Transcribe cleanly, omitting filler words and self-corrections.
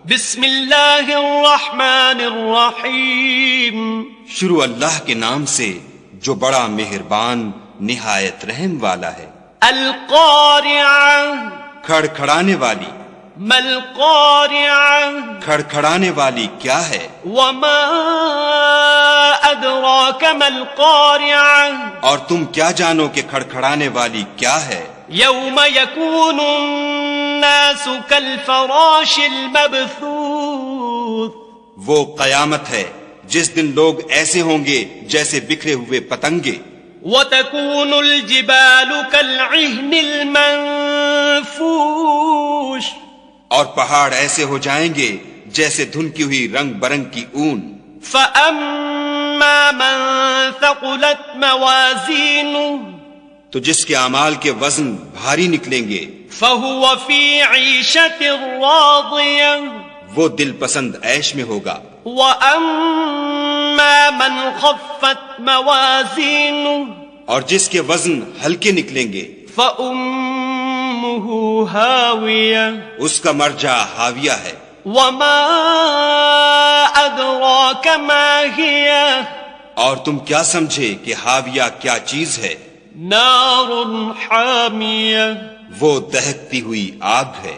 بسم اللہ الرحمن الرحیم. شروع اللہ کے نام سے جو بڑا مہربان نہایت رحم والا ہے. القارعہ. کھڑکھڑانے والی. ما القارعہ. کھڑکھڑانے والی کیا ہے؟ وما ادراک ما القارعہ. اور تم کیا جانو کہ کھڑکھڑانے والی کیا ہے؟ یوم یکون الناس کالفراش المبثوث. وہ قیامت ہے جس دن لوگ ایسے ہوں گے جیسے بکھرے ہوئے پتنگے. وتكون الجبال كالعهن المنفوش. اور پہاڑ ایسے ہو جائیں گے جیسے دھنکی ہوئی رنگ برنگ کی اون. فأما من ثقلت موازینه. تو جس کے اعمال کے وزن بھاری نکلیں گے فهو في عيشة راضية. وہ دل پسند عیش میں ہوگا. وأما من خفت موازینه. اور جس کے وزن ہلکے نکلیں گے فأمه هاوية. اس کا مرجع حاویہ ہے. وما أدراك ما هي. اور تم کیا سمجھے کہ حاویہ کیا چیز ہے؟ نار حامیہ. وہ دہکتی ہوئی آگ ہے.